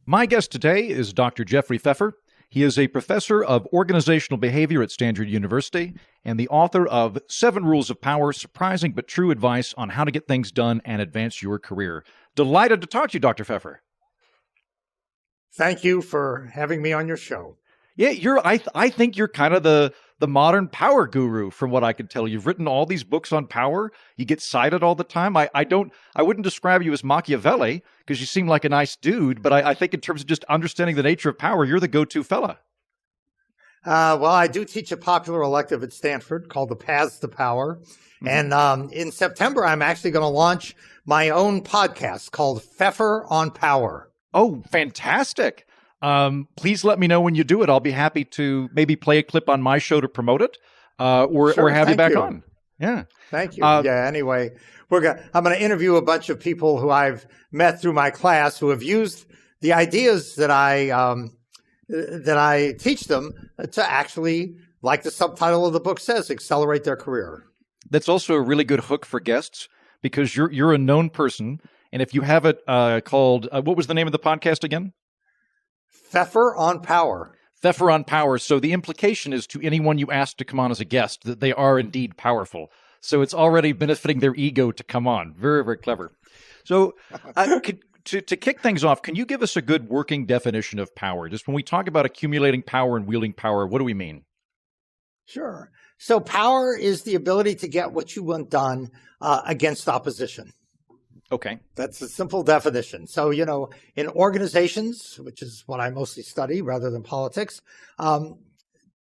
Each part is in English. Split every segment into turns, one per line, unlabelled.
My guest today is Dr. Jeffrey Pfeffer. He is a professor of organizational behavior at Stanford University and the author of 7 Rules of Power, Surprising but True Advice on How to Get Things Done and Advance Your Career. Delighted to talk to you, Dr. Pfeffer.
Thank you for having me on your show.
Yeah, I think you're kind of the modern power guru from what I can tell. You've written all these books on power. You get cited all the time. I wouldn't describe you as Machiavelli because you seem like a nice dude, but I think in terms of just understanding the nature of power, you're the go-to fella.
Well, I do teach a popular elective at Stanford called The Paths to Power. Mm-hmm. And in September, I'm actually going to launch my own podcast called Pfeffer on Power.
Oh, fantastic. Please let me know when you do it. I'll be happy to maybe play a clip on my show to promote it, or have you back on. Yeah.
Thank you. Anyway, I'm going to interview a bunch of people who I've met through my class who have used the ideas that I teach them to actually, like the subtitle of the book says, accelerate their career.
That's also a really good hook for guests because you're a known person. And if you have it called, what was the name of the podcast again?
Pfeffer on Power.
Pfeffer on Power. So the implication is to anyone you ask to come on as a guest that they are indeed powerful. So it's already benefiting their ego to come on. Very, very clever. So to kick things off, can you give us a good working definition of power? Just when we talk about accumulating power and wielding power, what do we mean?
Sure. So power is the ability to get what you want done against opposition.
Okay.
That's a simple definition. So, in organizations, which is what I mostly study rather than politics,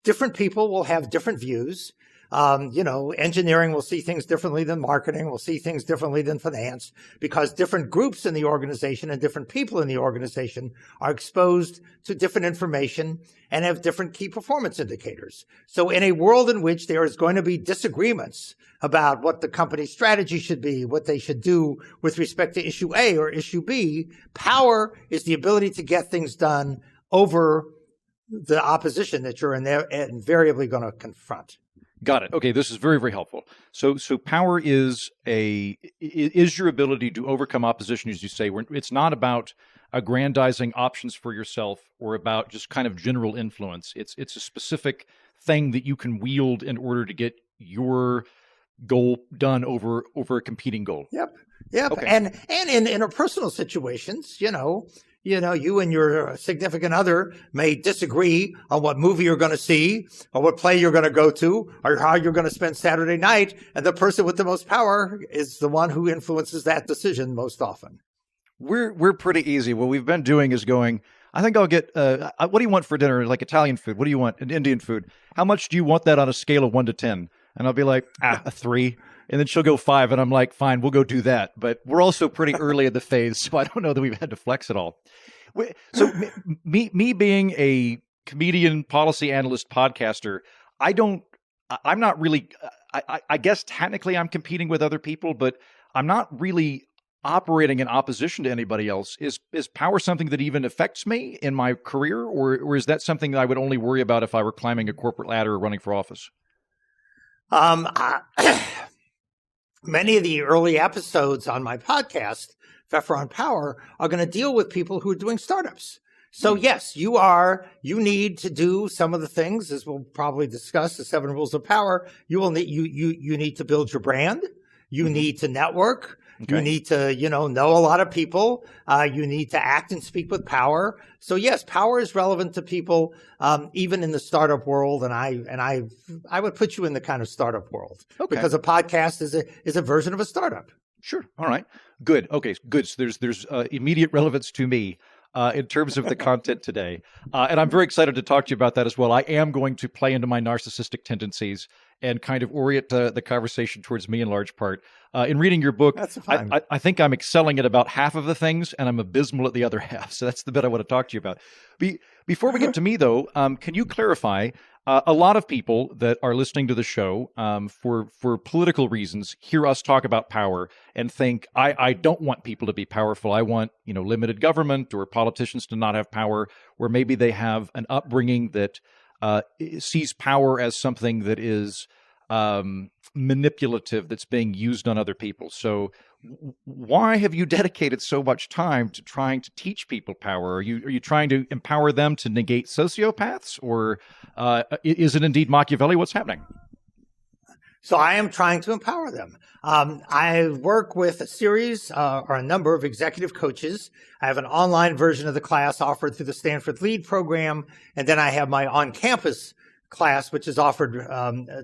different people will have different views. Engineering will see things differently than marketing, will see things differently than finance, because different groups in the organization and different people in the organization are exposed to different information and have different key performance indicators. So in a world in which there is going to be disagreements about what the company's strategy should be, what they should do with respect to issue A or issue B, power is the ability to get things done over the opposition that you're invariably going to confront.
Got it. Okay, this is very, very helpful. So power is your ability to overcome opposition, as you say. It's not about aggrandizing options for yourself or about just kind of general influence. It's a specific thing that you can wield in order to get your goal done over a competing goal.
Yep.
Okay.
And in interpersonal situations, you and your significant other may disagree on what movie you're going to see or what play you're going to go to or how you're going to spend Saturday night. And the person with the most power is the one who influences that decision most often.
We're pretty easy. What we've been doing is going, I think I'll get, what do you want for dinner? Like Italian food. What do you want? Indian food. How much do you want that on a scale of 1 to 10? And I'll be like, a 3. And then she'll go 5, and I'm like, fine, we'll go do that. But we're also pretty early in the phase, so I don't know that we've had to flex at all. So me being a comedian, policy analyst, podcaster, I'm not really, I guess technically I'm competing with other people, but I'm not really operating in opposition to anybody else. Is power something that even affects me in my career, or is that something that I would only worry about if I were climbing a corporate ladder or running for office?
Many of the early episodes on my podcast, Pfeffer on Power, are going to deal with people who are doing startups. So yes, you need to do some of the things, as we'll probably discuss, the 7 rules of power. You need to build your brand. You need to network. Okay. You need to, know a lot of people. You need to act and speak with power. So yes, power is relevant to people, even in the startup world. And I would put you in the kind of startup world, okay, because a podcast is a version of a startup.
Sure. All right. Good. Okay. Good. So there's immediate relevance to me in terms of the content today. And I'm very excited to talk to you about that as well. I am going to play into my narcissistic tendencies and kind of orient the conversation towards me in large part. In reading your book, I think I'm excelling at about half of the things, and I'm abysmal at the other half. So that's the bit I want to talk to you about. Before we get to me, though, can you clarify, a lot of people that are listening to the show for political reasons hear us talk about power and think, I don't want people to be powerful. I want, limited government or politicians to not have power, or maybe they have an upbringing that sees power as something that is manipulative that's being used on other people. So why have you dedicated so much time to trying to teach people power? Are you trying to empower them to negate sociopaths, or is it indeed Machiavelli? What's happening?
So I am trying to empower them. I work with a series or a number of executive coaches. I have an online version of the class offered through the Stanford Lead program, and then I have my on-campus class, which is offered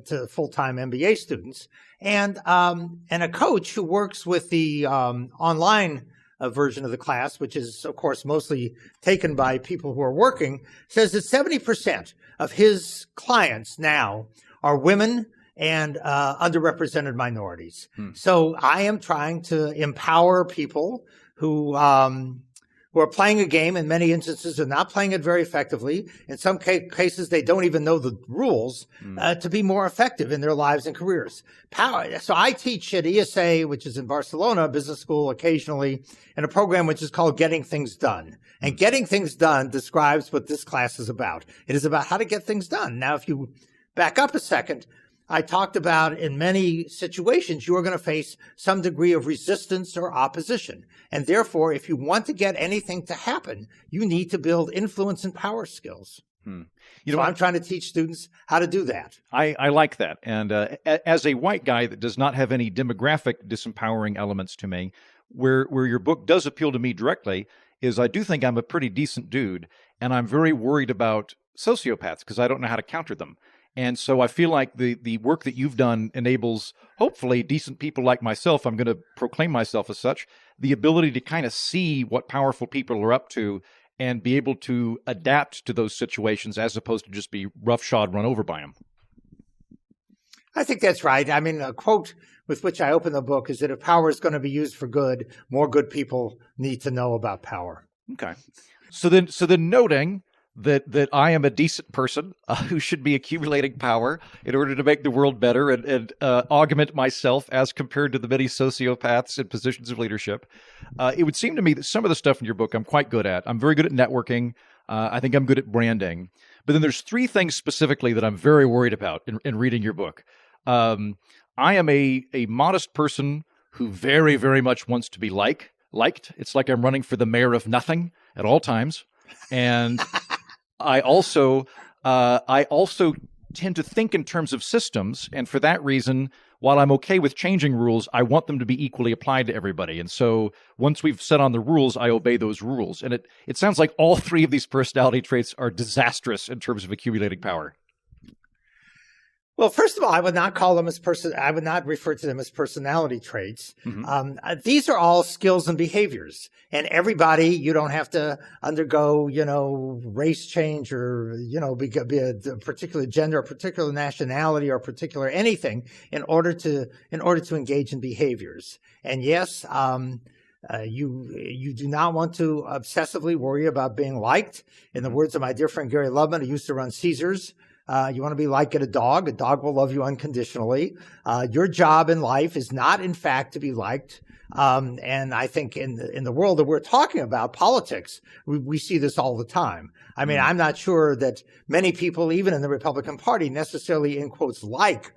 to full-time MBA students, and a coach who works with the online version of the class, which is, of course, mostly taken by people who are working, says that 70% of his clients now are women and underrepresented minorities. So I am trying to empower people who are playing a game. In many instances, they're not playing it very effectively. In some cases, they don't even know the rules to be more effective in their lives and careers. Power. So I teach at ESA, which is in Barcelona, business school occasionally, in a program which is called Getting Things Done. And Getting Things Done describes what this class is about. It is about how to get things done. Now, if you back up a second, I talked about in many situations, you are going to face some degree of resistance or opposition. And therefore, if you want to get anything to happen, you need to build influence and power skills. So I'm trying to teach students how to do that.
I like that. And as a white guy that does not have any demographic disempowering elements to me, where your book does appeal to me directly is I do think I'm a pretty decent dude, and I'm very worried about sociopaths because I don't know how to counter them. And so I feel like the work that you've done enables, hopefully, decent people like myself, I'm going to proclaim myself as such, the ability to kind of see what powerful people are up to and be able to adapt to those situations as opposed to just be roughshod, run over by them.
I think that's right. I mean, a quote with which I open the book is that if power is going to be used for good, more good people need to know about power.
Okay. So then noting that I am a decent person who should be accumulating power in order to make the world better and augment myself as compared to the many sociopaths in positions of leadership. It would seem to me that some of the stuff in your book I'm quite good at. I'm very good at networking. I think I'm good at branding. But then there's three things specifically that I'm very worried about in reading your book. I am a modest person who very, very much wants to be liked. It's like I'm running for the mayor of nothing at all times. And I also tend to think in terms of systems, and for that reason, while I'm okay with changing rules, I want them to be equally applied to everybody. And so once we've set on the rules, I obey those rules. And it sounds like all three of these personality traits are disastrous in terms of accumulating power.
Well, first of all, I would not call them I would not refer to them as personality traits. These are all skills and behaviors. And everybody, you don't have to undergo, race change or, be a particular gender, a particular nationality, or a particular anything in order to engage in behaviors. And yes, you do not want to obsessively worry about being liked. In the words of my dear friend Gary Loveman, who used to run Caesars, you want to be like a dog. A dog will love you unconditionally. Your job in life is not, in fact, to be liked. And I think in the world that we're talking about, politics, we see this all the time. I mean, I'm not sure that many people, even in the Republican Party, necessarily, in quotes, like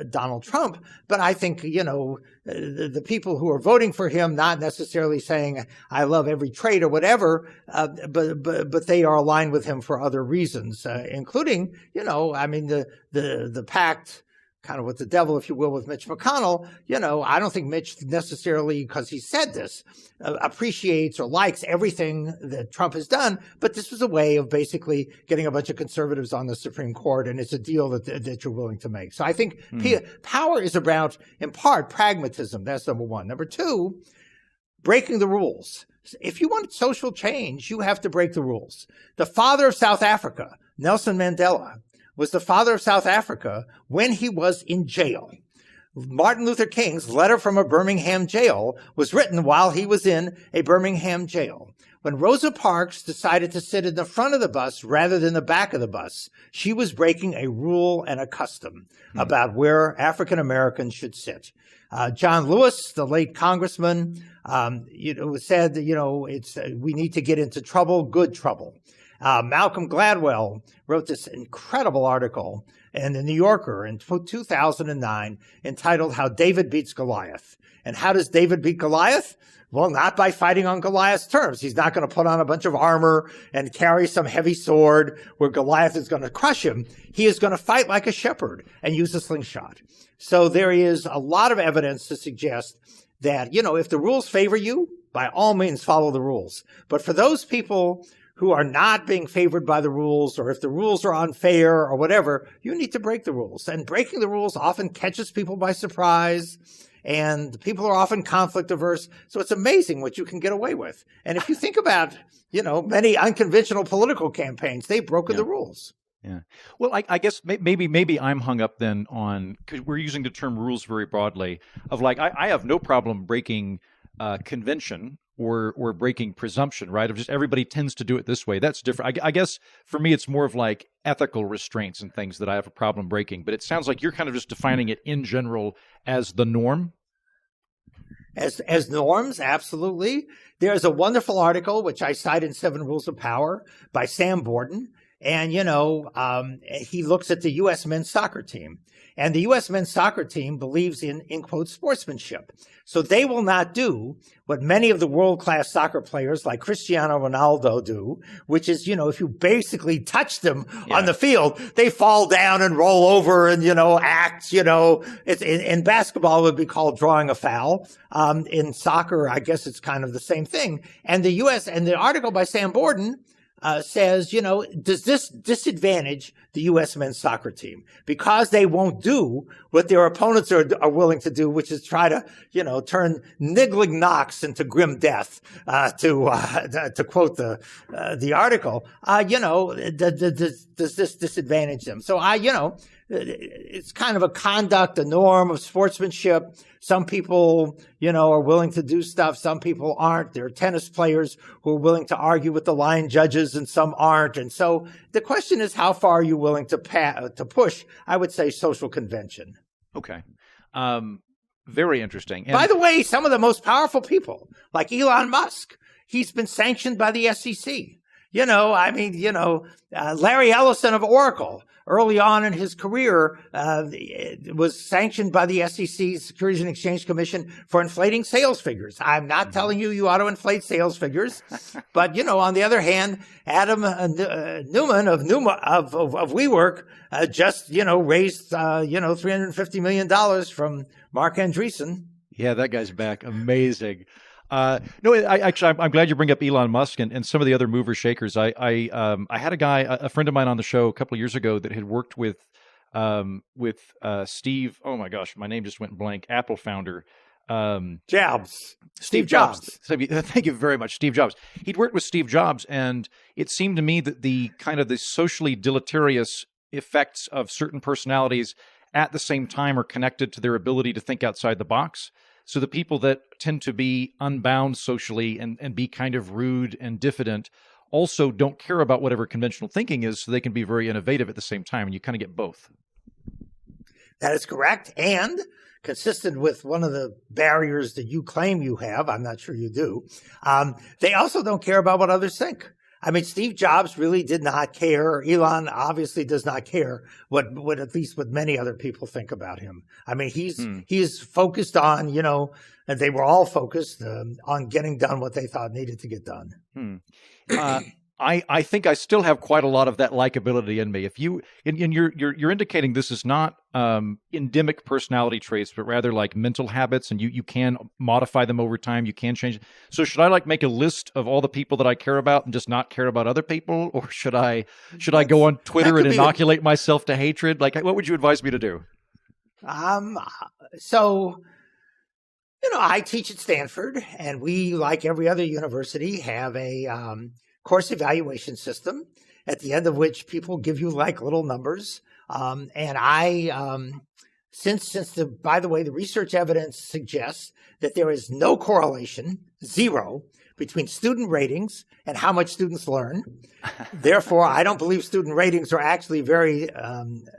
Donald Trump. But I think, the people who are voting for him, not necessarily saying, I love every trait or whatever, but they are aligned with him for other reasons, including, the pact kind of with the devil, if you will, with Mitch McConnell. I don't think Mitch necessarily, because he said this, appreciates or likes everything that Trump has done. But this was a way of basically getting a bunch of conservatives on the Supreme Court. And it's a deal that you're willing to make. So I think power is about, in part, pragmatism. That's number one. Number two, breaking the rules. If you want social change, you have to break the rules. The father of South Africa, Nelson Mandela, was the father of South Africa when he was in jail. Martin Luther King's letter from a Birmingham jail was written while he was in a Birmingham jail. When Rosa Parks decided to sit in the front of the bus rather than the back of the bus, she was breaking a rule and a custom about where African Americans should sit. John Lewis, the late congressman, said, we need to get into trouble, good trouble. Malcolm Gladwell wrote this incredible article in the New Yorker in 2009 entitled How David Beats Goliath. And how does David beat Goliath? Well, not by fighting on Goliath's terms. He's not going to put on a bunch of armor and carry some heavy sword where Goliath is going to crush him. He is going to fight like a shepherd and use a slingshot. So there is a lot of evidence to suggest that, if the rules favor you, by all means follow the rules. But for those people who are not being favored by the rules, or if the rules are unfair or whatever, you need to break the rules. And breaking the rules often catches people by surprise. And people are often conflict averse. So it's amazing what you can get away with. And if you think about, many unconventional political campaigns, they've broken the rules.
Yeah. Well, I guess maybe I'm hung up then on, because we're using the term rules very broadly, of like, I have no problem breaking convention or breaking presumption, right? Of just everybody tends to do it this way. That's different. I guess for me, it's more of like ethical restraints and things that I have a problem breaking. But it sounds like you're kind of just defining it in general as the norm.
As norms, absolutely. There's a wonderful article, which I cite in 7 Rules of Power by Sam Borden. And, he looks at the U.S. men's soccer team. And the U.S. men's soccer team believes in quote, sportsmanship. So they will not do what many of the world-class soccer players like Cristiano Ronaldo do, which is, if you basically touch them on the field, they fall down and roll over and, act, it's in basketball, it would be called drawing a foul. In soccer, I guess it's kind of the same thing. And the article by Sam Borden says, does this disadvantage the U.S. men's soccer team? Because they won't do what their opponents are willing to do, which is try to, turn niggling knocks into grim death, to quote the article. Does this disadvantage them? So it's kind of a conduct, a norm of sportsmanship. Some people, are willing to do stuff. Some people aren't. There are tennis players who are willing to argue with the line judges and some aren't. And so the question is, how far are you willing to push, I would say, social convention?
Okay. Very interesting.
By the way, some of the most powerful people, like Elon Musk, he's been sanctioned by the SEC. Larry Ellison of Oracle, early on in his career, was sanctioned by the SEC, Securities and Exchange Commission, for inflating sales figures. I'm not telling you ought to inflate sales figures, but on the other hand, Adam Newman of WeWork just raised $350 million from Mark Andreessen.
Yeah, that guy's back. Amazing. I'm glad you bring up Elon Musk and some of the other movers shakers. I had a friend of mine on the show a couple of years ago that had worked with Steve. Oh my gosh, my name just went blank. Apple founder,
Jobs.
Steve Jobs. Thank you very much, Steve Jobs. He'd worked with Steve Jobs, and it seemed to me that the socially deleterious effects of certain personalities at the same time are connected to their ability to think outside the box. So the people that tend to be unbound socially and be kind of rude and diffident also don't care about whatever conventional thinking is, so they can be very innovative at the same time, and you kind of get both.
That is correct. And consistent with one of the barriers that you claim you have, I'm not sure you do, they also don't care about what others think. I mean, Steve Jobs really did not care. Elon obviously does not care what at least what many other people think about him. I mean, he's focused on, and they were all focused on getting done what they thought needed to get done.
I think I still have quite a lot of that likability in me. If you're indicating this is not endemic personality traits, but rather like mental habits, and you can modify them over time. You can change. So should I make a list of all the people that I care about and just not care about other people, or should I go on Twitter and inoculate myself to hatred? What would you advise me to do?
I teach at Stanford, and we, like every other university, have a course evaluation system at the end of which people give you little numbers. And by the way, the research evidence suggests that there is no correlation, zero, between student ratings and how much students learn. Therefore, I don't believe student ratings are actually very,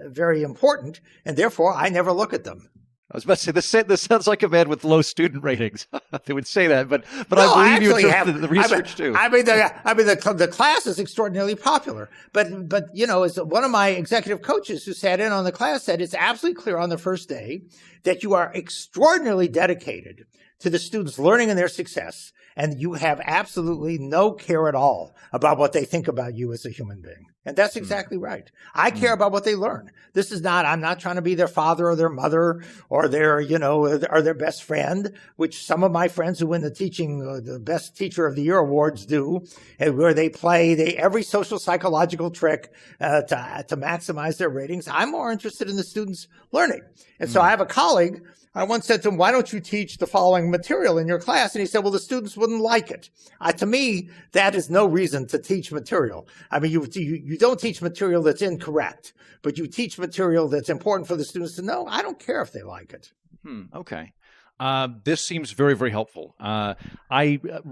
very important. And therefore, I never look at them.
I was about to say this sounds like a man with low student ratings. They would say that, but
No,
I believe you in terms of the research too.
The class is extraordinarily popular. But as one of my executive coaches who sat in on the class said, it's absolutely clear on the first day that you are extraordinarily dedicated to the students learning and their success, and you have absolutely no care at all about what they think about you as a human being. And that's exactly right. I care about what they learn. I'm not trying to be their father or their mother or their best friend, which some of my friends who win the best teacher of the year awards do, and where they play every social psychological trick to maximize their ratings. I'm more interested in the students learning. And so I have a colleague. I once said to him, why don't you teach the following material in your class? And he said, well, the students wouldn't like it. To me, that is no reason to teach material. I mean, you don't teach material that's incorrect, but you teach material that's important for the students to know. I don't care if they like it.
Okay. This seems very, very helpful.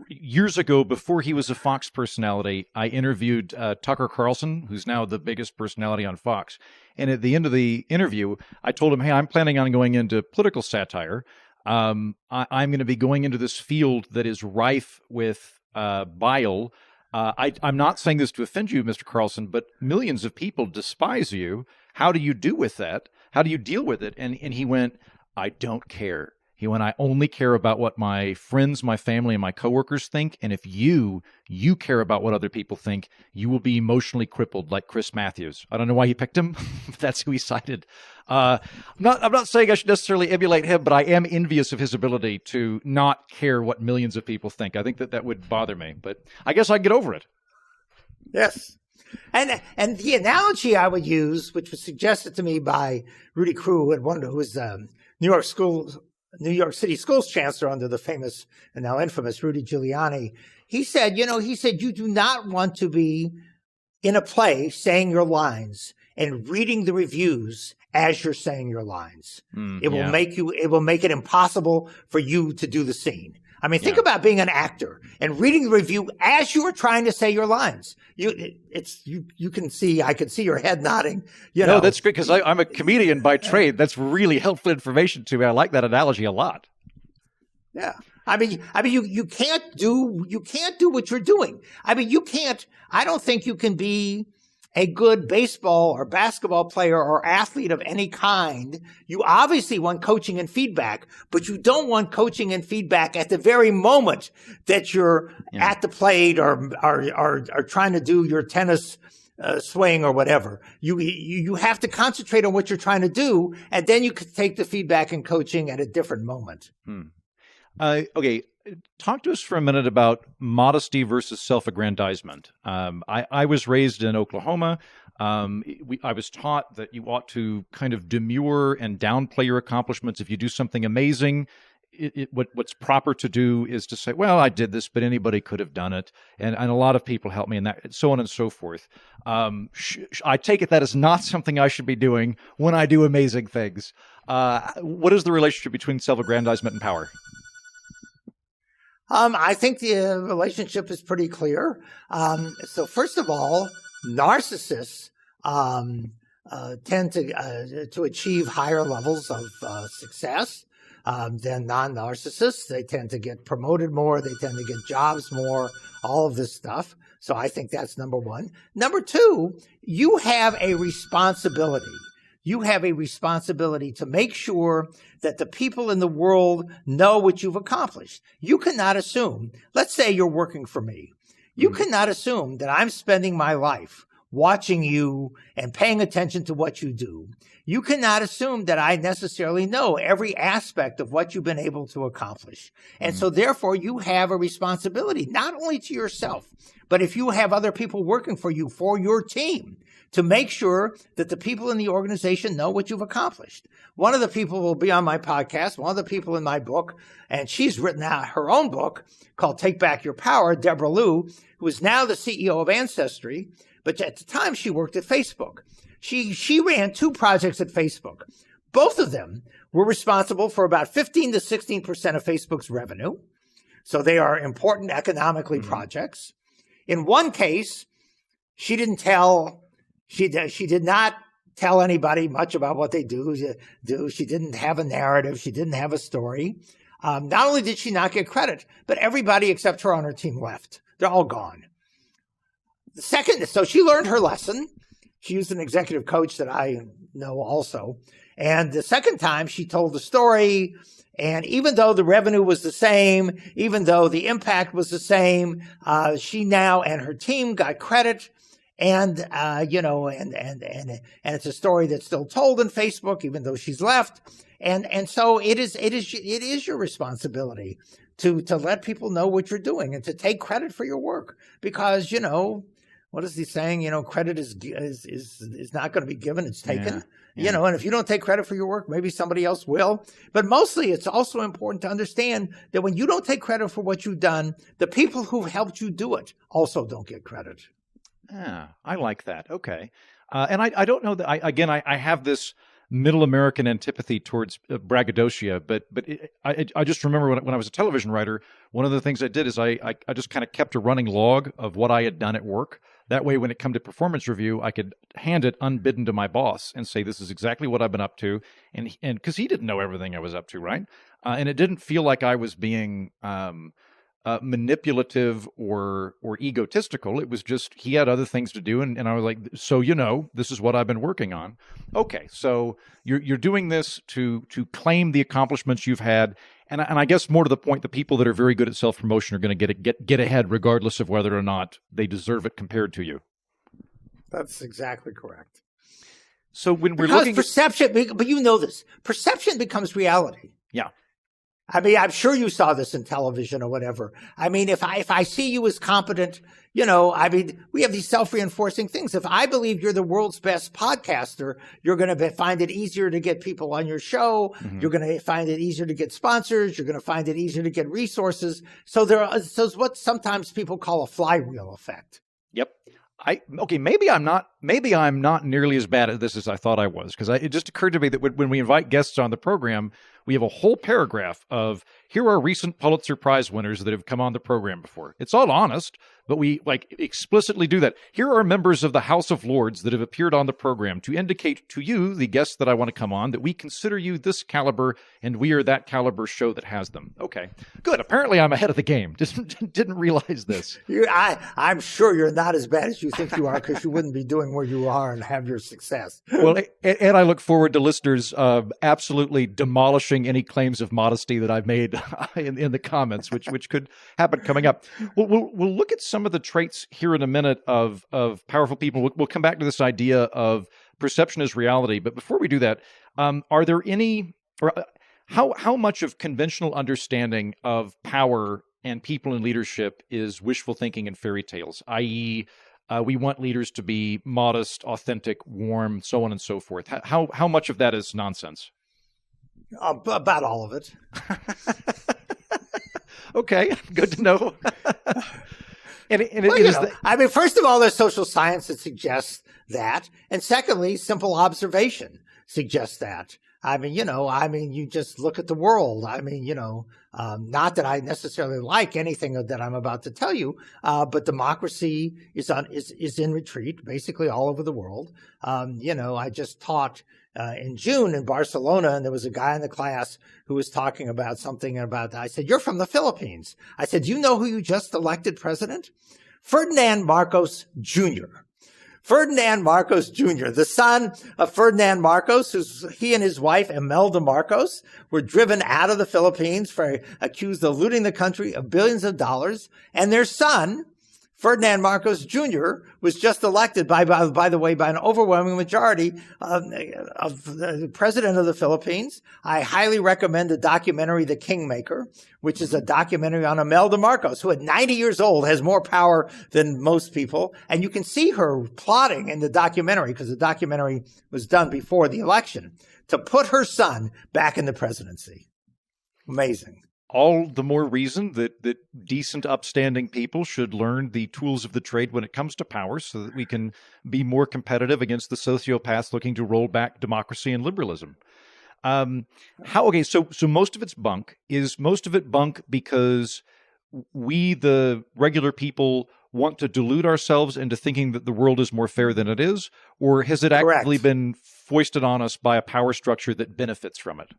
Years ago, before he was a Fox personality, I interviewed Tucker Carlson, who's now the biggest personality on Fox. And at the end of the interview, I told him, hey, I'm planning on going into political satire. I'm going to be going into this field that is rife with bile. I'm not saying this to offend you, Mr. Carlson, but millions of people despise you. How do you do with that? How do you deal with it? And he went, I don't care. He went, I only care about what my friends, my family, and my coworkers think. And if you care about what other people think, you will be emotionally crippled like Chris Matthews. I don't know why he picked him, but that's who he cited. I'm not saying I should necessarily emulate him, but I am envious of his ability to not care what millions of people think. I think that would bother me, but I guess I'd get over it.
Yes. And the analogy I would use, which was suggested to me by Rudy Crew, who was New York City schools chancellor under the famous and now infamous Rudy Giuliani, he said, you do not want to be in a play saying your lines and reading the reviews as you're saying your lines. It will make it impossible for you to do the scene. I mean, think about being an actor and reading the review as you are trying to say your lines. I could see your head nodding.
No, that's great because I'm a comedian by trade. That's really helpful information to me. I like that analogy a lot.
Yeah. I mean, you can't do what you're doing. I mean, I don't think you can be a good baseball or basketball player or athlete of any kind. You obviously want coaching and feedback, but you don't want coaching and feedback at the very moment that you're at the plate or are trying to do your tennis swing or whatever. You have to concentrate on what you're trying to do, and then you can take the feedback and coaching at a different moment.
Okay. Talk to us for a minute about modesty versus self-aggrandizement. I was raised in Oklahoma. I was taught that you ought to kind of demur and downplay your accomplishments. If you do something amazing, what's proper to do is to say, well, I did this, but anybody could have done it. And a lot of people helped me in that, so on and so forth. I take it that is not something I should be doing when I do amazing things. What is the relationship between self-aggrandizement and power?
I think the relationship is pretty clear. So first of all, narcissists tend to achieve higher levels of success than non-narcissists. They tend to get promoted more. They tend to get jobs more, all of this stuff. So I think that's number one. Number two, you have a responsibility. You have a responsibility to make sure that the people in the world know what you've accomplished. You cannot assume, let's say you're working for me. You cannot assume that I'm spending my life watching you and paying attention to what you do. You cannot assume that I necessarily know every aspect of what you've been able to accomplish. And so therefore you have a responsibility, not only to yourself, but if you have other people working for you, for your team, to make sure that the people in the organization know what you've accomplished. One of the people will be on my podcast, one of the people in my book, and she's written out her own book called Take Back Your Power, Deborah Liu, who is now the CEO of Ancestry, but at the time she worked at Facebook. She ran 2 projects at Facebook. Both of them were responsible for about 15 to 16% of Facebook's revenue. So they are important economically projects. In one case, she did not tell anybody much about what they do. She didn't have a narrative. She didn't have a story. Not only did she not get credit, but everybody except her on her team left. They're all gone. So she learned her lesson. She used an executive coach that I know also. And the second time she told the story, and even though the revenue was the same, even though the impact was the same, she now and her team got credit. And, and it's a story that's still told on Facebook, even though she's left. And so it is your responsibility to let people know what you're doing and to take credit for your work, because, what is he saying? Credit is not going to be given, it's taken. Yeah. And if you don't take credit for your work, maybe somebody else will. But mostly it's also important to understand that when you don't take credit for what you've done, the people who helped you do it also don't get credit.
Ah, I like that. Okay. And I don't know that I have this middle American antipathy towards braggadocio, but I just remember when I was a television writer, one of the things I did is I just kind of kept a running log of what I had done at work. That way, when it come to performance review, I could hand it unbidden to my boss and say, this is exactly what I've been up to. And because he didn't know everything I was up to, right? And it didn't feel like I was being manipulative or egotistical. It was just he had other things to do, and I was like, so this is what I've been working on. Okay, so you're doing this to claim the accomplishments you've had, and I guess more to the point, the people that are very good at self promotion are going to get ahead regardless of whether or not they deserve it compared to you.
That's exactly correct.
So when we're
because
looking
perception, but you know this, perception becomes reality.
Yeah.
I mean, I'm sure you saw this in television or whatever. I mean, if I see you as competent, we have these self-reinforcing things. If I believe you're the world's best podcaster, you're going to find it easier to get people on your show. Mm-hmm. You're going to find it easier to get sponsors. You're going to find it easier to get resources. So so it's what sometimes people call a flywheel effect.
Yep. Maybe I'm not nearly as bad at this as I thought I was, because it just occurred to me that when we invite guests on the program, we have a whole paragraph of, here are recent Pulitzer Prize winners that have come on the program before. It's all honest, but we explicitly do that. Here are members of the House of Lords that have appeared on the program to indicate to you, the guests that I want to come on, that we consider you this caliber and we are that caliber show that has them. Okay, good. Apparently I'm ahead of the game. Just didn't realize this.
I'm sure you're not as bad as you think you are, because you wouldn't be doing where you are and have your success.
Well, and I look forward to listeners absolutely demolishing any claims of modesty that I've made in the comments, which could happen coming up. We'll look at some of the traits here in a minute of powerful people. We'll come back to this idea of perception as reality. But before we do that, are there any, or how much of conventional understanding of power and people in leadership is wishful thinking and fairy tales, i.e., we want leaders to be modest, authentic, warm, so on and so forth? How much of that is nonsense?
About all of it.
Okay, good to know.
First of all, there's social science that suggests that, and secondly, simple observation suggests that. You just look at the world. Not that I necessarily like anything that I'm about to tell you, but democracy is in retreat basically all over the world. I just taught in June in Barcelona, and there was a guy in the class who was talking about something about that. I said, "You're from the Philippines." I said, "Do you know who you just elected president? Ferdinand Marcos Jr. Ferdinand Marcos Jr., the son of Ferdinand Marcos, he and his wife, Imelda Marcos, were driven out of the Philippines accused of looting the country of billions of dollars. And their son, Ferdinand Marcos Jr., was just elected, by the way, by an overwhelming majority of the president of the Philippines. I highly recommend the documentary The Kingmaker, which is a documentary on Imelda Marcos, who at 90 years old has more power than most people. And you can see her plotting in the documentary, because the documentary was done before the election, to put her son back in the presidency. Amazing.
All the more reason that decent, upstanding people should learn the tools of the trade when it comes to power, so that we can be more competitive against the sociopaths looking to roll back democracy and liberalism. So most of it's bunk. Is most of it bunk because we, the regular people, want to delude ourselves into thinking that the world is more fair than it is? Or has it actively
Correct.
been foisted on us by a power structure that benefits from it?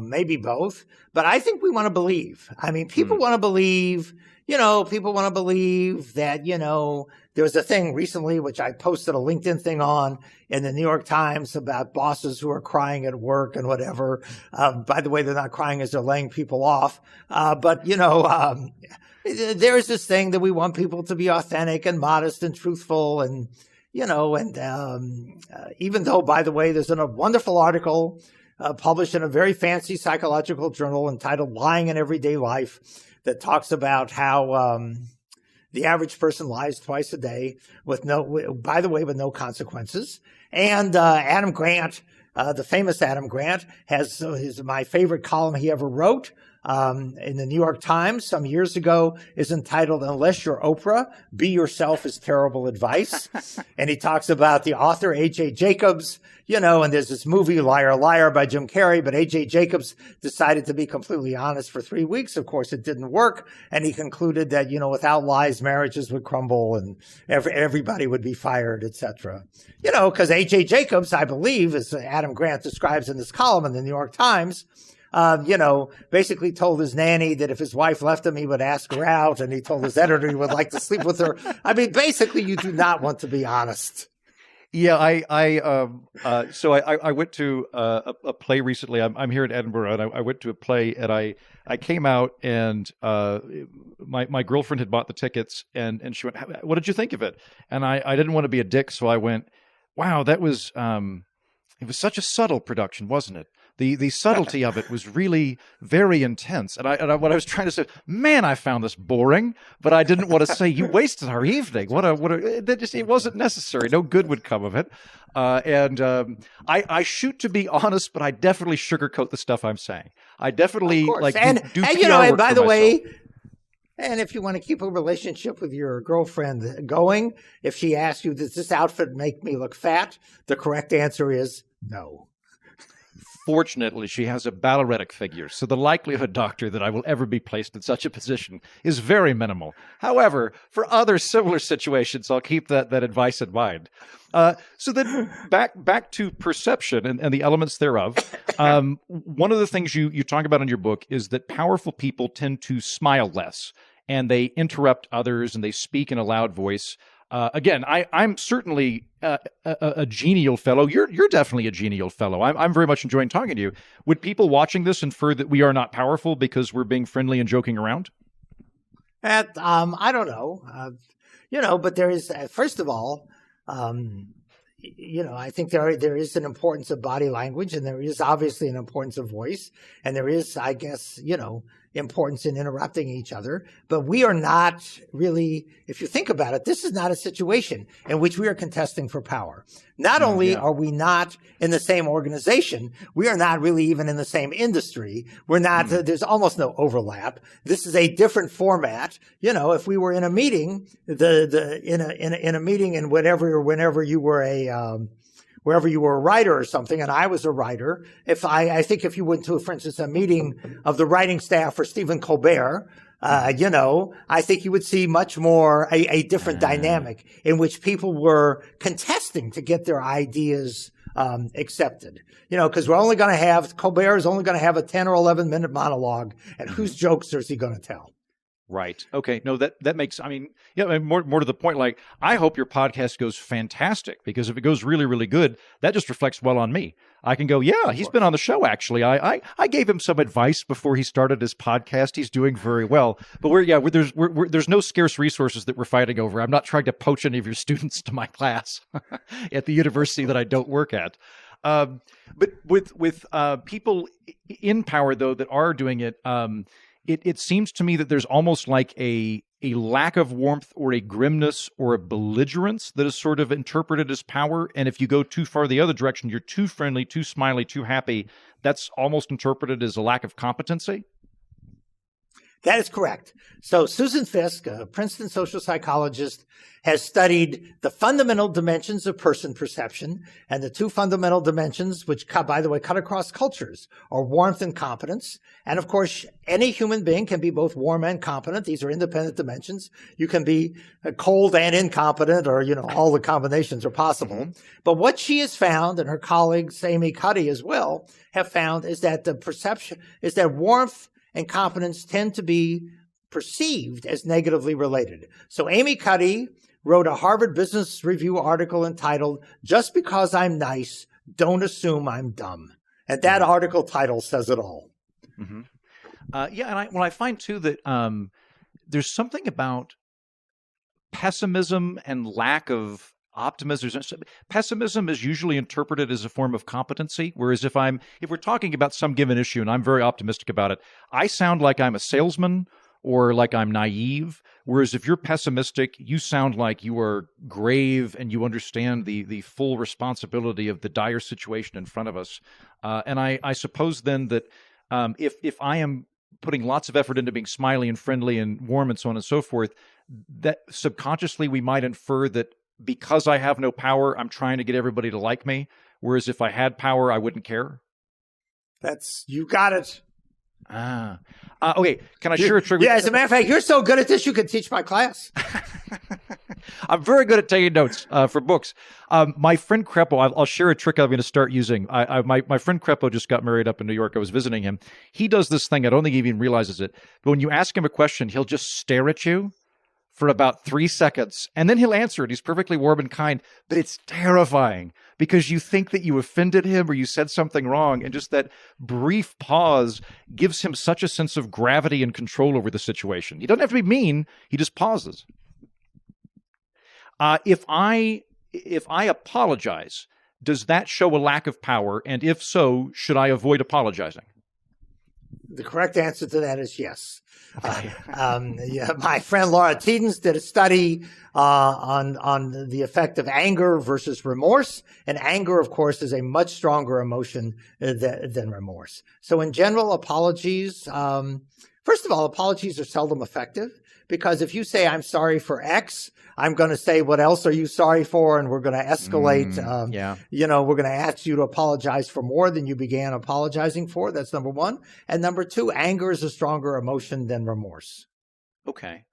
Maybe both, but I think we want to believe. I mean,
Hmm.
people want to believe, people want to believe that, there was a thing recently, which I posted a LinkedIn thing on in the New York Times about bosses who are crying at work and whatever. By the way, they're not crying as they're laying people off. But there is this thing that we want people to be authentic and modest and truthful and, even though, by the way, there's a wonderful article published in a very fancy psychological journal entitled Lying in Everyday Life that talks about how the average person lies twice a day with no consequences. And Adam Grant, the famous Adam Grant, has my favorite column he ever wrote in the New York Times some years ago is entitled "Unless You're Oprah, Be Yourself" is terrible advice. And he talks about the author A.J. Jacobs, and there's this movie Liar Liar by Jim Carrey, but A.J. Jacobs decided to be completely honest for 3 weeks. Of course, it didn't work. And he concluded that, without lies, marriages would crumble and everybody would be fired, etc. Because A.J. Jacobs, I believe, as Adam Grant describes in this column in the New York Times, basically told his nanny that if his wife left him, he would ask her out. And he told his editor he would like to sleep with her. I mean, basically, you do not want to be honest.
Yeah, so I went to a play recently. I'm here in Edinburgh, and I went to a play, and I came out, and my girlfriend had bought the tickets, and she went, "What did you think of it?" And I didn't want to be a dick, so I went, "Wow, that was it was such a subtle production, wasn't it? The subtlety of it was really very intense." And what I was trying to say, man, I found this boring, but I didn't want to say you wasted our evening. It wasn't necessary. No good would come of it. I shoot to be honest, but I definitely sugarcoat the stuff I'm saying. I definitely do PR work
by
for
the
myself.
way. And if you want to keep a relationship with your girlfriend going, if she asks you, does this outfit make me look fat? The correct answer is no.
Fortunately, she has a balleritic figure, so the likelihood, doctor, that I will ever be placed in such a position is very minimal. However, for other similar situations, I'll keep that advice in mind. So then back to perception and the elements thereof. One of the things you talk about in your book is that powerful people tend to smile less, and they interrupt others, and they speak in a loud voice. Again, I'm certainly a genial fellow. You're definitely a genial fellow. I'm very much enjoying talking to you. Would people watching this infer that we are not powerful because we're being friendly and joking around?
I don't know. But there is, first of all, I think there is an importance of body language, and there is obviously an importance of voice, and there is, I guess, importance in interrupting each other. But we are not really, if you think about it, this is not a situation in which we are contesting for power. Not only are we not in the same organization, we are not really even in the same industry. We're not, there's almost no overlap. This is a different format. If we were in a meeting, in a meeting and whenever you were wherever you were a writer or something, and I was a writer, I think if you went to, for instance, a meeting of the writing staff for Stephen Colbert, I think you would see much more a different dynamic in which people were contesting to get their ideas accepted. Because Colbert is only going to have a 10 or 11 minute monologue, and whose jokes is he going to tell?
Right. Okay. No, that makes, more to the point, like, I hope your podcast goes fantastic, because if it goes really, really good, that just reflects well on me. I can go, yeah, he's been on the show, actually. I gave him some advice before he started his podcast. He's doing very well. But there's no scarce resources that we're fighting over. I'm not trying to poach any of your students to my class at the university that I don't work at. But with people in power, though, that are doing it, it seems to me that there's almost like a lack of warmth or a grimness or a belligerence that is sort of interpreted as power. And if you go too far the other direction, you're too friendly, too smiley, too happy, that's almost interpreted as a lack of competency.
That is correct. So Susan Fiske, a Princeton social psychologist, has studied the fundamental dimensions of person perception, and the two fundamental dimensions, which, by the way, cut across cultures, are warmth and competence. And of course, any human being can be both warm and competent. These are independent dimensions. You can be cold and incompetent, or, all the combinations are possible. Mm-hmm. But what she has found, and her colleagues, Amy Cuddy as well, have found, is that the perception is that warmth and competence tend to be perceived as negatively related. So Amy Cuddy wrote a Harvard Business Review article entitled, "Just Because I'm Nice, Don't Assume I'm Dumb." And that article title says it all.
Mm-hmm. And I find too that there's something about pessimism and lack of optimism. Pessimism is usually interpreted as a form of competency, whereas if we're talking about some given issue and I'm very optimistic about it, I sound like I'm a salesman or like I'm naive. Whereas if you're pessimistic, you sound like you are grave and you understand the full responsibility of the dire situation in front of us. And I suppose then that if I am putting lots of effort into being smiley and friendly and warm and so on and so forth, that subconsciously we might infer that because I have no power, I'm trying to get everybody to like me. Whereas if I had power, I wouldn't care.
You got it.
Okay. Can I share a trick?
Yeah, as a matter of fact, you're so good at this, you could teach my class.
I'm very good at taking notes for books. My friend Crepo, I'll share a trick I'm going to start using. My friend Crepo just got married up in New York. I was visiting him. He does this thing. I don't think he even realizes it. But when you ask him a question, he'll just stare at you for about 3 seconds, and then he'll answer it. He's perfectly warm and kind, but it's terrifying because you think that you offended him or you said something wrong, and just that brief pause gives him such a sense of gravity and control over the situation. He doesn't have to be mean, he just pauses. If I apologize, does that show a lack of power? And if so, should I avoid apologizing?
The correct answer to that is yes. My friend Laura Tiedens did a study on the effect of anger versus remorse, and anger, of course, is a much stronger emotion than remorse. So, in general, apologies. First of all, apologies are seldom effective because if you say I'm sorry for X, I'm going to say, what else are you sorry for? And we're going to escalate. We're going to ask you to apologize for more than you began apologizing for. That's number one. And number two, anger is a stronger emotion than remorse.
Okay.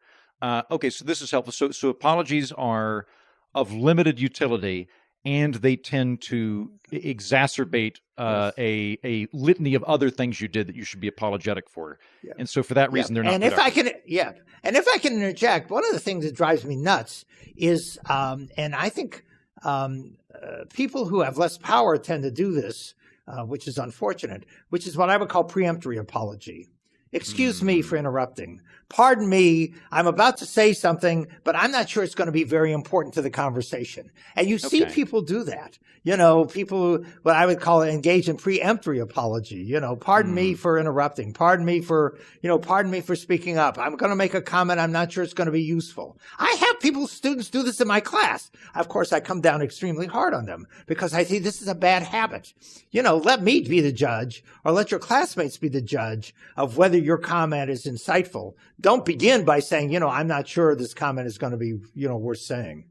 So this is helpful. So apologies are of limited utility, and they tend to exacerbate a litany of other things you did that you should be apologetic for. Yeah. And so for that reason, they're not.
And if I can interject, one of the things that drives me nuts is, and I think people who have less power tend to do this, which is unfortunate, which is what I would call preemptory apology. Excuse me for interrupting. Pardon me, I'm about to say something, but I'm not sure it's going to be very important to the conversation. And you see people do that. People, what I would call engage in preemptory apology. Pardon me for interrupting. Pardon me for speaking up. I'm going to make a comment. I'm not sure it's going to be useful. I have students do this in my class. Of course, I come down extremely hard on them because I see this is a bad habit. Let me be the judge, or let your classmates be the judge of whether your comment is insightful. Don't begin by saying, I'm not sure this comment is going to be, worth saying.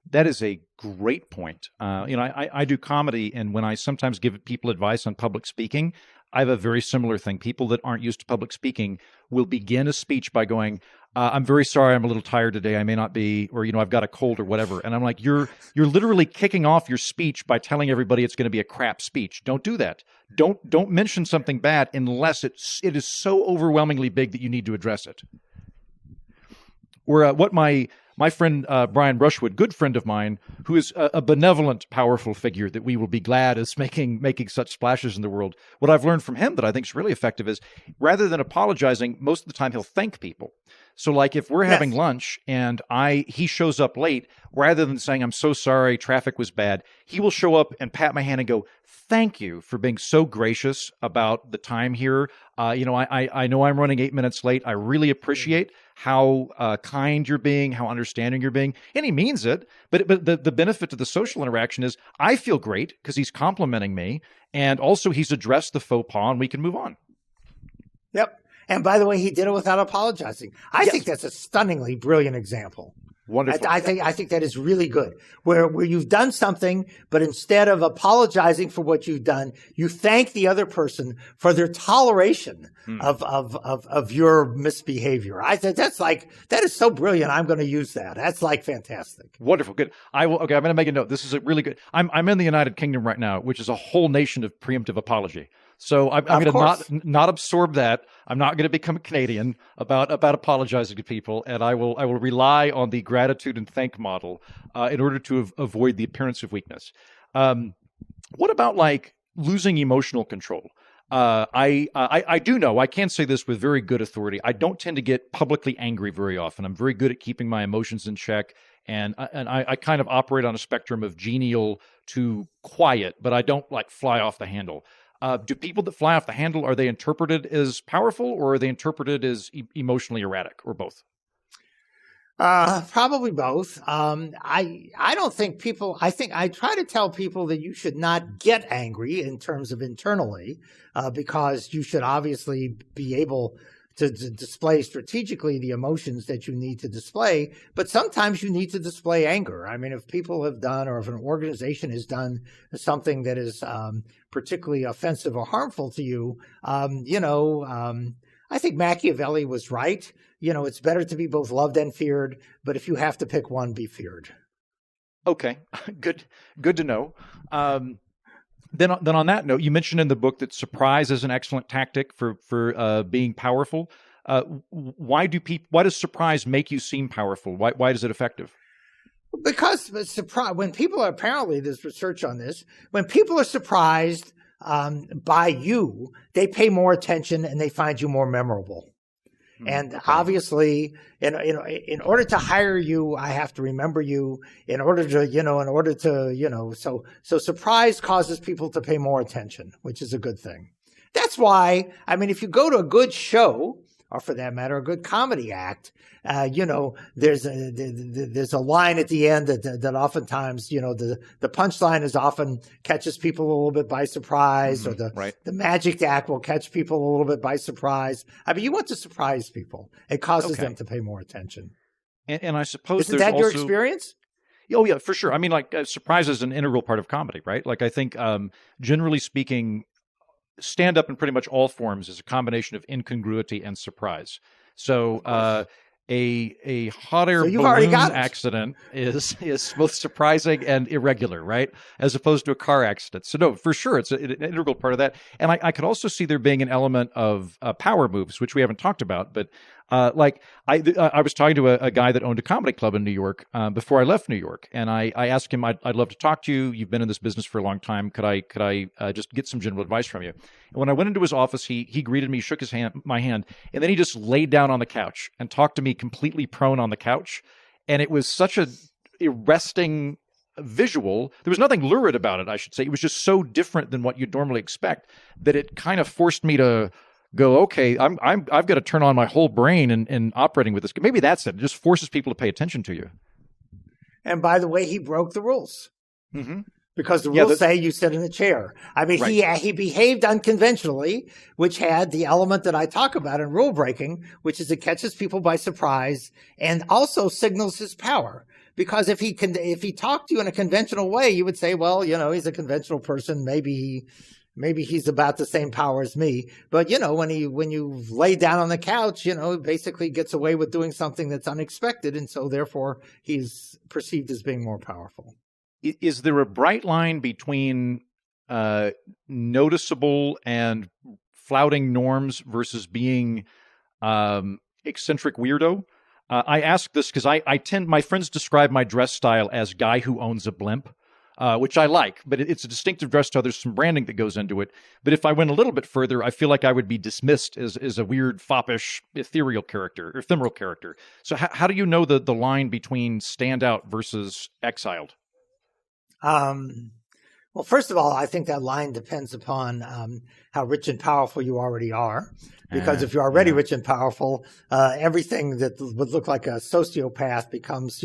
That is a great point. I do comedy, and when I sometimes give people advice on public speaking, I have a very similar thing. People that aren't used to public speaking will begin a speech by going, I'm very sorry, I'm a little tired today. I may not be, or, I've got a cold or whatever. And I'm like, you're literally kicking off your speech by telling everybody it's going to be a crap speech. Don't do that. Don't mention something bad unless it is so overwhelmingly big that you need to address it. Or what my friend Brian Brushwood, good friend of mine, who is a benevolent, powerful figure that we will be glad is making such splashes in the world. What I've learned from him that I think is really effective is rather than apologizing, most of the time he'll thank people. So like if we're having lunch and he shows up late, rather than saying, I'm so sorry, traffic was bad, he will show up and pat my hand and go, thank you for being so gracious about the time here. I know I'm running 8 minutes late. I really appreciate how kind you're being, how understanding you're being. And he means it. But the benefit to the social interaction is I feel great because he's complimenting me. And also he's addressed the faux pas and we can move on.
Yep. And by the way, he did it without apologizing. I think that's a stunningly brilliant example.
Wonderful.
I think that is really good. Where you've done something, but instead of apologizing for what you've done, you thank the other person for their toleration of your misbehavior. I think that is so brilliant. I'm going to use that. That's like fantastic.
Wonderful. Good. I'm going to make a note. This is a really good. I'm in the United Kingdom right now, which is a whole nation of preemptive apology. So I'm going to not absorb that. I'm not going to become a Canadian about apologizing to people, and I will rely on the gratitude and thank model in order to avoid the appearance of weakness. What about like losing emotional control? I do know, I can say this with very good authority. I don't tend to get publicly angry very often. I'm very good at keeping my emotions in check, and I kind of operate on a spectrum of genial to quiet, but I don't like fly off the handle. Do people that fly off the handle, are they interpreted as powerful, or are they interpreted as emotionally erratic, or both?
Probably both. I don't think people, I try to tell people that you should not get angry in terms of internally, because you should obviously be able to display strategically the emotions that you need to display, but sometimes you need to display anger. I mean, if people have done, or if an organization has done something that is particularly offensive or harmful to you, I think Machiavelli was right. It's better to be both loved and feared, but if you have to pick one, be feared.
Okay, good to know. Then on that note, you mentioned in the book that surprise is an excellent tactic for being powerful. Why does surprise make you seem powerful? Why is it effective?
Because surprise, when people are, apparently there's research on this, when people are surprised by you, they pay more attention and they find you more memorable. And obviously, in order to hire you, I have to remember you. So surprise causes people to pay more attention, which is a good thing. That's why, I mean, if you go to a good show, or for that matter, a good comedy act, there's a line at the end that oftentimes, the punchline is often catches people a little bit by surprise, or the magic act will catch people a little bit by surprise. I mean, you want to surprise people. It causes them to pay more attention.
And I suppose
isn't that your experience?
Oh yeah, for sure. I mean, like surprise is an integral part of comedy, right? Like I think, generally speaking, stand up in pretty much all forms is a combination of incongruity and surprise. So a hot air balloon accident is both surprising and irregular, right? As opposed to a car accident. So no, for sure, it's an integral part of that. And I could also see there being an element of power moves, which we haven't talked about, but I was talking to a guy that owned a comedy club in New York before I left New York, and I asked him, I'd love to talk to you. You've been in this business for a long time. Could I just get some general advice from you? And when I went into his office, he greeted me, shook my hand, and then he just laid down on the couch and talked to me completely prone on the couch. And it was such a arresting visual. There was nothing lurid about it, I should say. It was just so different than what you'd normally expect that it kind of forced me to go, okay, I've got to turn on my whole brain and operating with this. Maybe that's it. It just forces people to pay attention to you.
And by the way, he broke the rules. Mm-hmm. Because the rules say you sit in a chair. I mean, he behaved unconventionally, which had the element that I talk about in rule breaking, which is it catches people by surprise and also signals his power. Because if he talked to you in a conventional way, you would say, well, he's a conventional person. Maybe he's about the same power as me. But, when you lay down on the couch, he basically gets away with doing something that's unexpected. And so therefore he's perceived as being more powerful.
Is there a bright line between noticeable and flouting norms versus being eccentric weirdo? I ask this because my friends describe my dress style as guy who owns a blimp. Which I like, but it's a distinctive dress style. There's some branding that goes into it. But if I went a little bit further, I feel like I would be dismissed as a weird, foppish, ephemeral character. So how do you know the line between standout versus exiled?
Well, first of all, I think that line depends upon how rich and powerful you already are. Because if you're already rich and powerful, everything that would look like a sociopath becomes,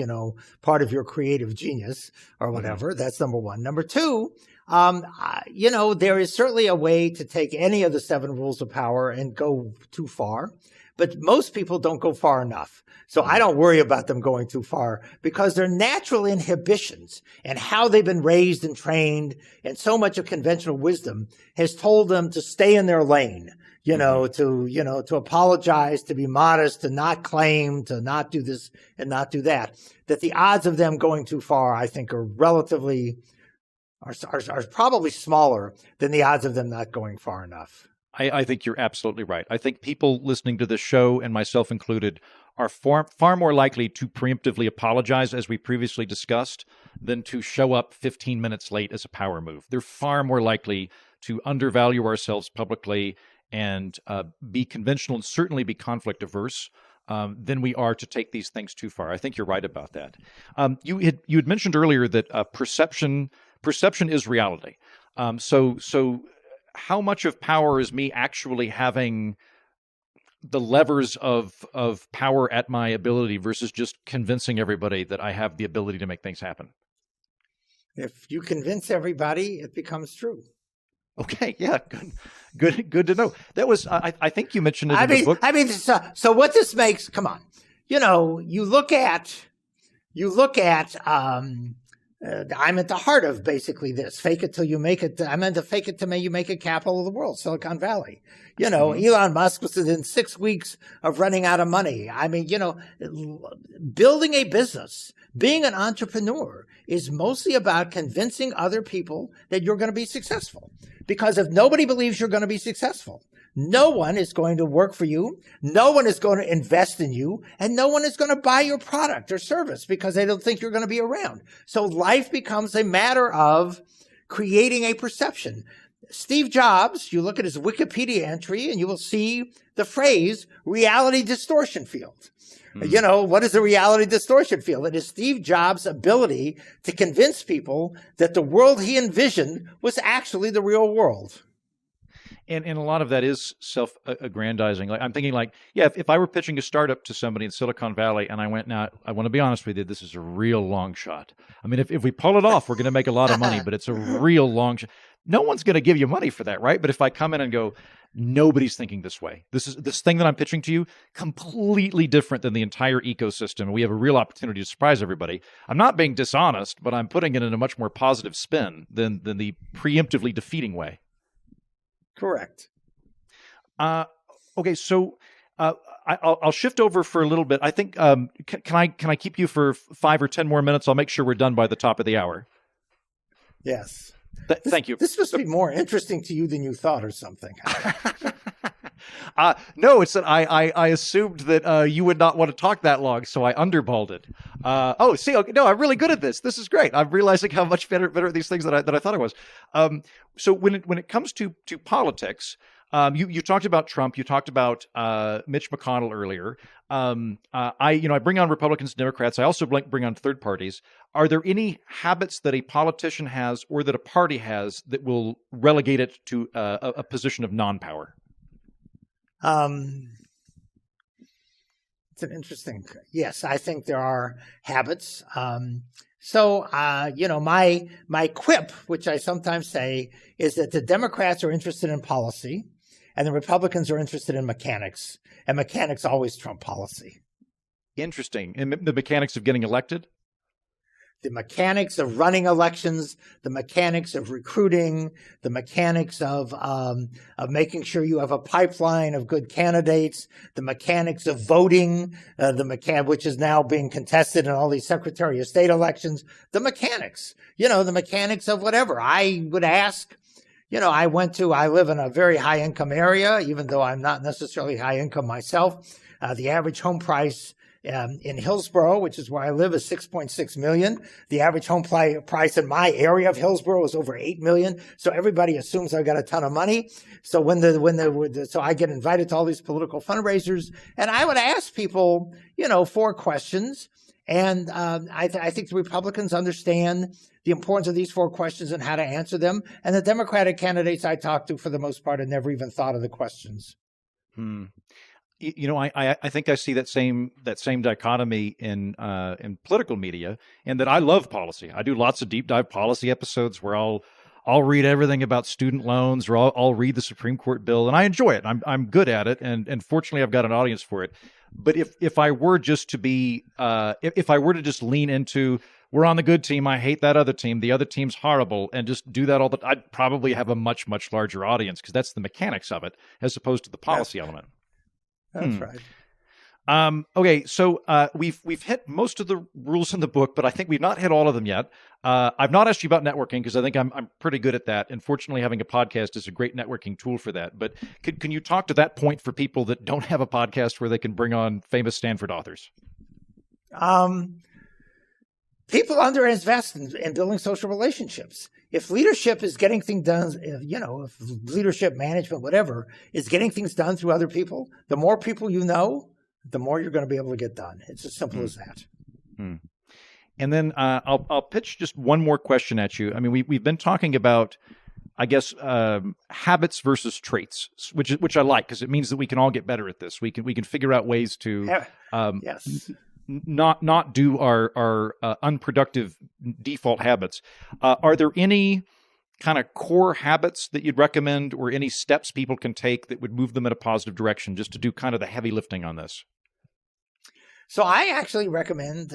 part of your creative genius or whatever. Mm-hmm. That's number one. Number two, There is certainly a way to take any of the 7 rules of power and go too far, but most people don't go far enough. So I don't worry about them going too far because their natural inhibitions and how they've been raised and trained, and so much of conventional wisdom has told them to stay in their lane, to apologize, to be modest, to not claim, to not do this and not do that. That the odds of them going too far, I think, are probably smaller than the odds of them not going far enough.
I think you're absolutely right. I think people listening to this show, and myself included, are far more likely to preemptively apologize, as we previously discussed, than to show up 15 minutes late as a power move. They're far more likely to undervalue ourselves publicly and be conventional and certainly be conflict averse than we are to take these things too far. I think you're right about that. You had mentioned earlier that perception is reality. So how much of power is me actually having the levers of power at my ability versus just convincing everybody that I have the ability to make things happen?
If you convince everybody, it becomes true.
Okay, yeah, good to know. That was, I think you mentioned it in the book.
So what this makes, come on, you look at, I'm at the heart of basically this. Fake it till you make it. I meant to fake it till you make it capital of the world, Silicon Valley. Elon Musk was within 6 weeks of running out of money. I mean, building a business, being an entrepreneur is mostly about convincing other people that you're going to be successful. Because if nobody believes you're going to be successful, no one is going to work for you. No one is going to invest in you, and no one is going to buy your product or service because they don't think you're going to be around. So life becomes a matter of creating a perception. Steve Jobs, you look at his Wikipedia entry and you will see the phrase reality distortion field. What is a reality distortion field? It is Steve Jobs' ability to convince people that the world he envisioned was actually the real world.
And a lot of that is self-aggrandizing. Like I'm thinking, if I were pitching a startup to somebody in Silicon Valley, and I went, now I want to be honest with you, this is a real long shot. I mean, if we pull it off, we're going to make a lot of money, but it's a real long shot. No one's going to give you money for that, right? But if I come in and go, nobody's thinking this way. This thing that I'm pitching to you, completely different than the entire ecosystem. We have a real opportunity to surprise everybody. I'm not being dishonest, but I'm putting it in a much more positive spin than the preemptively defeating way.
Correct.
Okay, so I'll shift over for a little bit. I think can I keep you for 5 or 10 more minutes? I'll make sure we're done by the top of the hour.
Yes.
Thank you.
This must be more interesting to you than you thought, or something.
No, it's that I assumed that you would not want to talk that long, so I underballed it. Okay, no, I'm really good at this. This is great. I'm realizing how much better at these things than I thought I was. So when it comes to politics, you talked about Trump. You talked about Mitch McConnell earlier. I bring on Republicans and Democrats. I also bring on third parties. Are there any habits that a politician has or that a party has that will relegate it to a position of non-power?
It's an interesting. Yes, I think there are habits. My quip, which I sometimes say, is that the Democrats are interested in policy and the Republicans are interested in mechanics, and mechanics always trump policy.
Interesting. And the mechanics of getting elected?
The mechanics of running elections, the mechanics of recruiting, the mechanics of making sure you have a pipeline of good candidates, the mechanics of voting, which is now being contested in all these Secretary of State elections, the mechanics of whatever. I would ask, I live in a very high income area, even though I'm not necessarily high income myself. The average home price in Hillsborough, which is where I live, is $6.6 million. The average home price in my area of Hillsborough is over $8 million. So everybody assumes I've got a ton of money. So so I get invited to all these political fundraisers, and I would ask people, 4 questions. And I think the Republicans understand the importance of these 4 questions and how to answer them. And the Democratic candidates I talk to, for the most part, have never even thought of the questions.
I think I see that same dichotomy in political media, and that I love policy. I do lots of deep dive policy episodes where I'll I'll read everything about student loans, or I'll read the Supreme Court bill, and I enjoy it. I'm good at it, and fortunately, I've got an audience for it. But if I were just to be, if I were to just lean into, we're on the good team, I hate that other team, the other team's horrible, and just do that I'd probably have a much, much larger audience, because that's the mechanics of it, as opposed to the policy element.
That's right.
Okay, so we've hit most of the rules in the book, but I think we've not hit all of them yet. I've not asked you about networking, because I think I'm pretty good at that. And fortunately, having a podcast is a great networking tool for that. But can you talk to that point for people that don't have a podcast where they can bring on famous Stanford authors?
People underinvest in building social relationships. If leadership is getting things done, if leadership, management, whatever, is getting things done through other people, the more people you know, the more you're going to be able to get done. It's as simple as that.
And then I'll pitch just one more question at you. I mean, we've been talking about, I guess, habits versus traits, which I like, because it means that we can all get better at this. We can figure out ways to not do our unproductive default habits. Are there any kind of core habits that you'd recommend, or any steps people can take that would move them in a positive direction, just to do kind of the heavy lifting on this?
So I actually recommend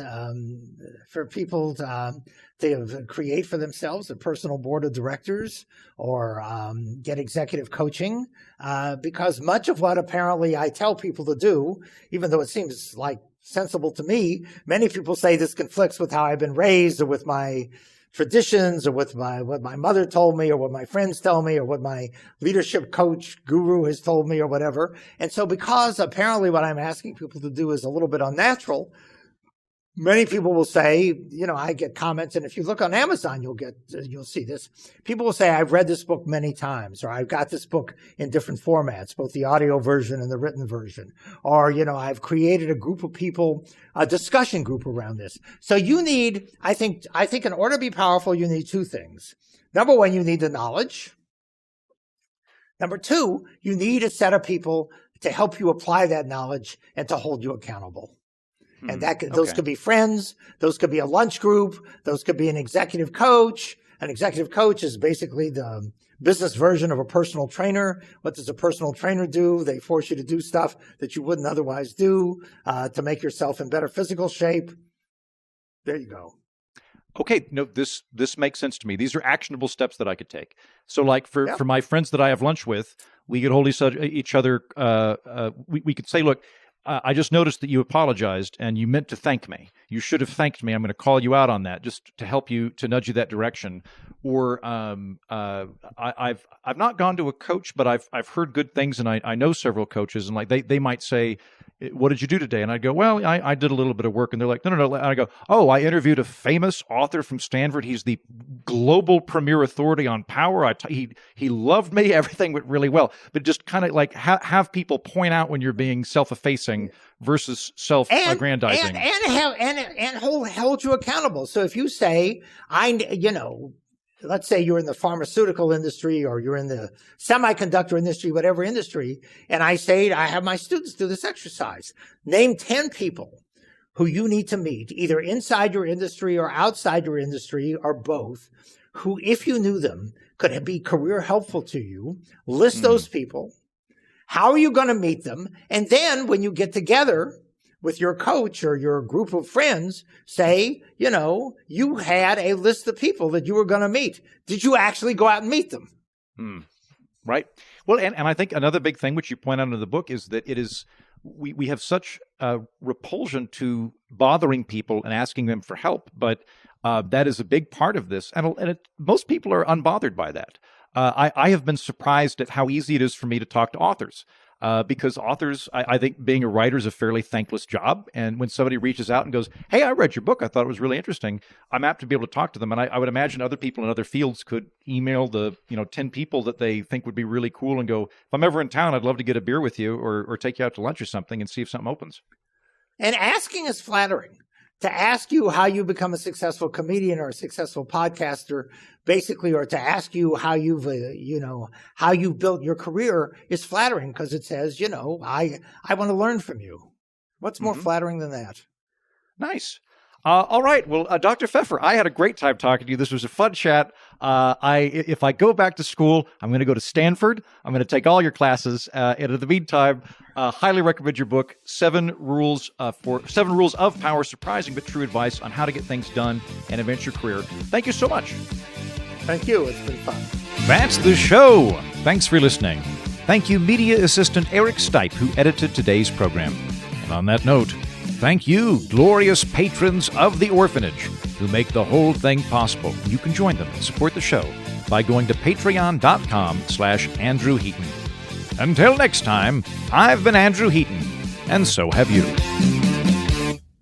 for people to create for themselves a personal board of directors, or get executive coaching, because much of what apparently I tell people to do, even though it seems like sensible to me, many people say this conflicts with how I've been raised, or with my traditions, or with what my mother told me, or what my friends tell me, or what my leadership coach guru has told me, or whatever. And so because apparently what I'm asking people to do is a little bit unnatural, many people will say, I get comments, and if you look on Amazon, you'll see this. People will say, I've read this book many times, or I've got this book in different formats, both the audio version and the written version. Or, I've created a group of people, a discussion group around this. So you need, I think in order to be powerful, you need two things. Number one, you need the knowledge. Number two, you need a set of people to help you apply that knowledge and to hold you accountable. And those could be friends, those could be a lunch group, those could be an executive coach. An executive coach is basically the business version of a personal trainer. What does a personal trainer do? They force you to do stuff that you wouldn't otherwise do, to make yourself in better physical shape. There you go.
Okay, no, this makes sense to me. These are actionable steps that I could take. So, like for my friends that I have lunch with, we could hold each other. We could say, look, I just noticed that you apologized and you meant to thank me. You should have thanked me. I'm going to call you out on that, just to help you, to nudge you that direction. Or I've not gone to a coach, but I've heard good things, and I know several coaches, and like they might say, what did you do today? And I go, well, I did a little bit of work. And they're like, no. And I go, oh, I interviewed a famous author from Stanford. He's the global premier authority on power. He loved me. Everything went really well. But just kind of like have people point out when you're being self-effacing versus self-aggrandizing.
And hold you accountable. So if you say, let's say you're in the pharmaceutical industry, or you're in the semiconductor industry, whatever industry, and I say, I have my students do this exercise. Name 10 people who you need to meet, either inside your industry or outside your industry, or both, who, if you knew them, could be career helpful to you. List those people. How are you going to meet them? And then when you get together with your coach or your group of friends, say, you had a list of people that you were going to meet. Did you actually go out and meet them?
Right. Well, and I think another big thing, which you point out in the book, is that we have such repulsion to bothering people and asking them for help, but that is a big part of this. And most people are unbothered by that. I have been surprised at how easy it is for me to talk to authors. Because authors, I think being a writer is a fairly thankless job. And when somebody reaches out and goes, hey, I read your book, I thought it was really interesting, I'm apt to be able to talk to them. And I would imagine other people in other fields could email the 10 people that they think would be really cool and go, if I'm ever in town, I'd love to get a beer with you, or take you out to lunch or something, and see if something opens.
And asking is flattering. To ask you how you become a successful comedian or a successful podcaster, basically, or to ask you how you've, how you built your career, is flattering, because it says, I want to learn from you. What's more flattering than that?
Nice. All right. Well, Dr. Pfeffer, I had a great time talking to you. This was a fun chat. If I go back to school, I'm going to go to Stanford. I'm going to take all your classes. And in the meantime, highly recommend your book, Seven Rules of Power: Surprising but True Advice on How to Get Things Done and Advance Your Career. Thank you so much.
Thank you. It's been fun.
That's the show. Thanks for listening. Thank you, media assistant Eric Stipe, who edited today's program. And on that note, thank you, glorious patrons of the orphanage, who make the whole thing possible. You can join them and support the show by going to patreon.com/Andrew Heaton. Until next time, I've been Andrew Heaton, and so have you.